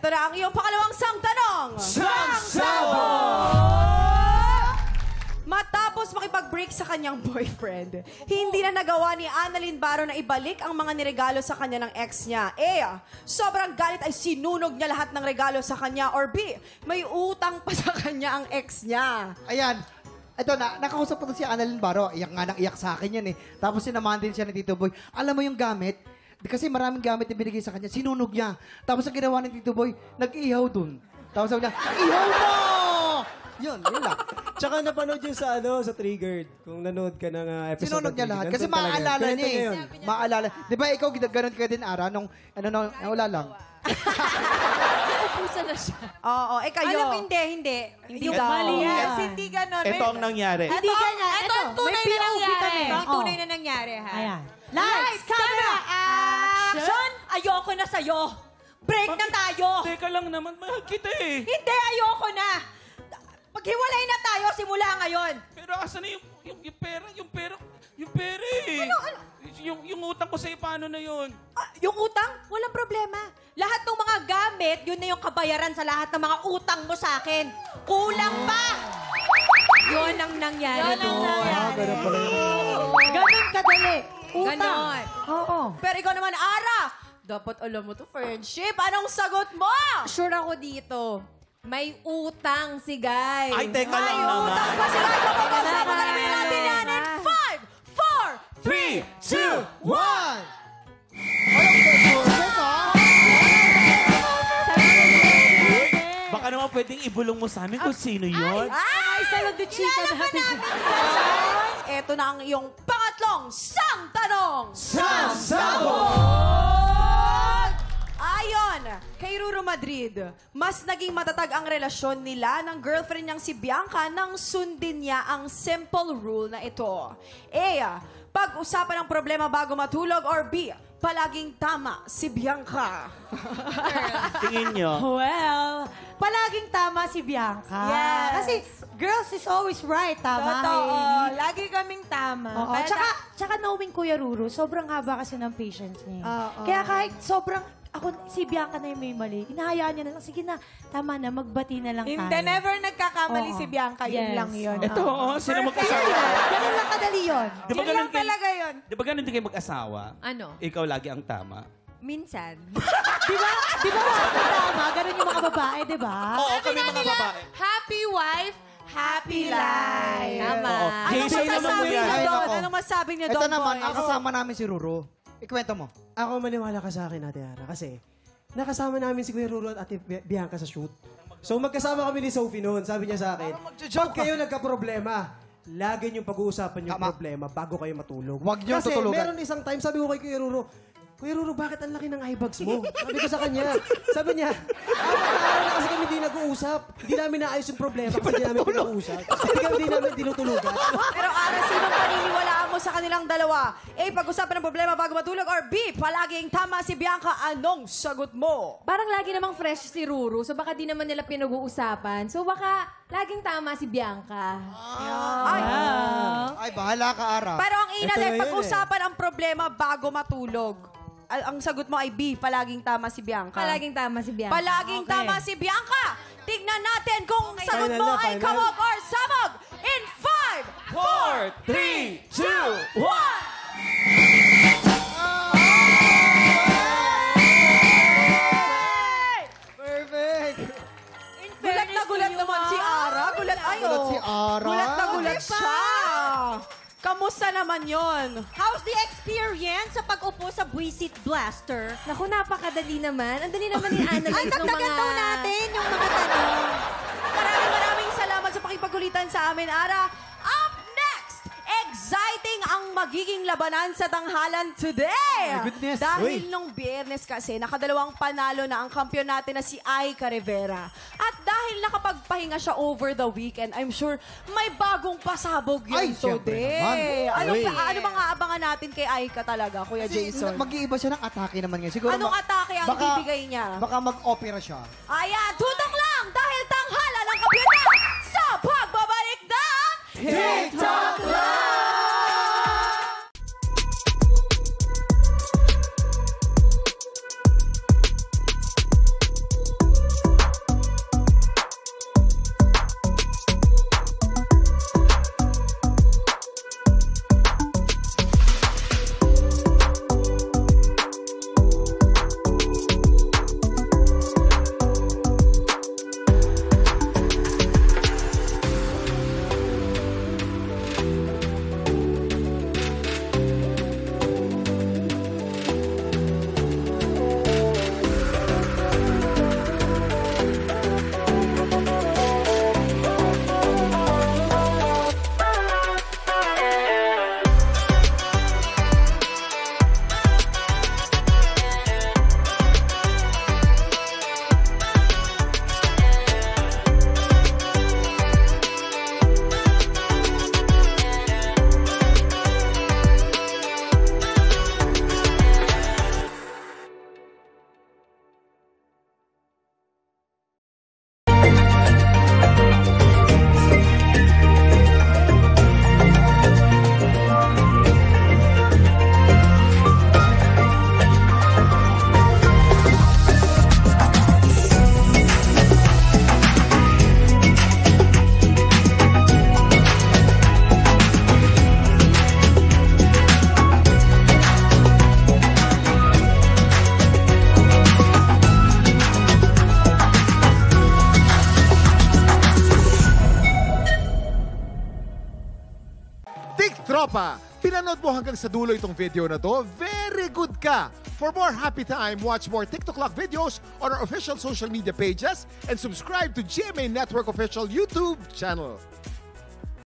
Ito na ang iyong pangalawang sang tanong. Matapos makipag-break sa kanyang boyfriend, hindi na nagawa ni Annalyn Baro na ibalik ang mga niregalo sa kanya ng ex niya. A. Sobrang galit ay sinunog niya lahat ng regalo sa kanya. Or B. May utang pa sa kanya ang ex niya. Ayan. Ito na, nakausap ko si Annalyn Baro. Iyak nga nang iyak sa akin yan eh. Tapos sinamahan din siya ng Tito Boy. Alam mo yung gamit? Kasi maraming gamit na binigay sa kanya. Sinunog niya. Tapos ang ginawa ng Tito Boy, nag-ihaw dun. Tapos sabi niya, ihaw mo! Yun lang. Tsaka napanood yun sa, sa Triggered. Kung nanood ka ng episode. Sinunog niya lahat. Kasi maaalala niya eh. Maaalala. Di ba ikaw, ganun ka din, Ara, nung, wala lang. Pusa na siya. Oo, kayo. Alam, hindi. Hindi daw. Mali yan. Hindi ganon. Ito ang nangyari. Hindi ganyan. Ito ang tunay na nangyari. Ito ang tunay na nangyari, ha? Ayan. Lights, camera, action! Ayoko na sa'yo. Break na tayo. Teka lang naman, mahal kita eh. Hindi, ayoko na. Paghiwalay na tayo simula ngayon. Pero asan na yung pera? Yung pera eh. Ano? Yung utang ko sa'yo, paano na yun? Yung utang, walang problema. Lahat ng mga gamit, yun na yung kabayaran sa lahat ng mga utang mo sa akin. Kulang pa! Yun ang nangyari doon. Ganun kadali. Utang. Ganon. Oo. Pero ikaw naman, Ara, dapat alam mo to, friendship. Anong sagot mo? Sure ako dito. May utang si Guy. Ay, teka lang naman. Utang pa sila. Pag-usapan na namin natin yan in 5, 4, 3, 2, 1. Baka naman pwedeng ibulong mo sa amin kung sino yun. Ay, salon de chica natin. Ito na ang iyong pangatlong sang tanong. Ayon kay Ruro Madrid, mas naging matatag ang relasyon nila ng girlfriend niyang si Bianca nang sundin niya ang simple rule na ito. A. Pag-usapan ang problema bago matulog. Or B. Palaging tama si Bianca. Tingin nyo. Well, palaging tama si Bianca. Yes. Kasi girls is always right, tama, Totoo. Hailey? Lagi kaming tama. Oo. Tsaka knowing Kuya Ruru, sobrang haba kasi ng patience niya. Oo. Kaya kahit sobrang, si Bianca na yung may mali, hinahayaan niya na lang, sige na, tama na, magbati na lang tayo. Hindi, never nagkakamali Oo. si Bianca. Yun Yes. lang yun. Ito, sino mag-asawa? Ganun lang kadali yun. Di ba Yun ganun lang talaga yun. Di ba ganun din kayo mag-asawa? Ano? Ikaw lagi ang tama. Minsan. Di ba mga tama? Ganun yung mga babae, di ba? Oo, kami mga babae. Happy wife, happy life. Tama. Oo. Anong Jason naman mo masasabi yan. niyo Ay, doon? nako. Anong masabi niyo Ito doon, naman, boy? ang kasama namin si Ruro. Ikwento mo. Ako maniwala ka sa akin, Ate Ara. Kasi nakasama namin si Kuya Ruro at Ate Bianca sa shoot. So magkasama kami ni Sophie noon. Sabi niya sa akin, pag kayo nagka-problema, lagi niyong pag-uusapan yung Tama. problema bago kayo matulog. Huwag niyong Kasi tutulugan. meron isang time, sabi ko kay Kuya Ruro, bakit ang laki ng eye bags mo? Sabi ko sa kanya. Sabi niya, araw na kasi kami di nag-uusap. Hindi namin naayos yung problema kasi di namin pinag-uusap. Hindi namin tinutulugan. Pero Ara, sinong paniniwalaan mo sa kanilang dalawa? A. Pag-usapan ng problema bago matulog. Or B. Palaging tama si Bianca. Anong sagot mo? Parang lagi namang fresh si Ruru, so baka di naman nila pinag-uusapan. So baka laging tama si Bianca. Ay, bahala ka, Ara. Pero ang Ito inal na yun pag-usapan ang problema bago matulog. Ang sagot mo ay B. Palaging tama si Bianca. Palaging tama si Bianca. Palaging tama si Bianca. Tignan natin kung sagot Final mo na, ay final. kamog or sabog. In 5, 4, 3, 2, 1. Perfect. Gulat na gulat naman si Ara. Gulat Gulat si Ara. Gulat na gulat siya. Kamusta naman yon? How's the experience sa pag-upo sa Buisit Blaster? Naku, napakadali naman. Ang dali naman ni Annalyn. Ay, dagdagan daw natin yung mga tanong. Maraming salamat sa pakipagkulitan sa amin, Ara. Up next, exciting ang magiging labanan sa tanghalan today. My goodness. Dahil nung Biyernes kasi, nakadalawang panalo na ang kampiyon natin na si Aika Rivera. At dahil nakapagpahinga siya over the weekend, I'm sure may bagong pasabog yun Ay, syempre today. naman. Ano bang aabangan natin kay Aika talaga, Kuya Jason? Mag-iiba siya ng atake naman ngayon. Siguro Anong atake ang bibigay niya? Baka mag-opera siya. Ayan, tutok lang dahil tanghalan ang kampiyon sa pagbabalik ng TikTok Live! Tropa! Pinanood mo hanggang sa dulo itong video na to? Very good ka! For more happy time, watch more TikTok Clock videos on our official social media pages and subscribe to GMA Network official YouTube channel.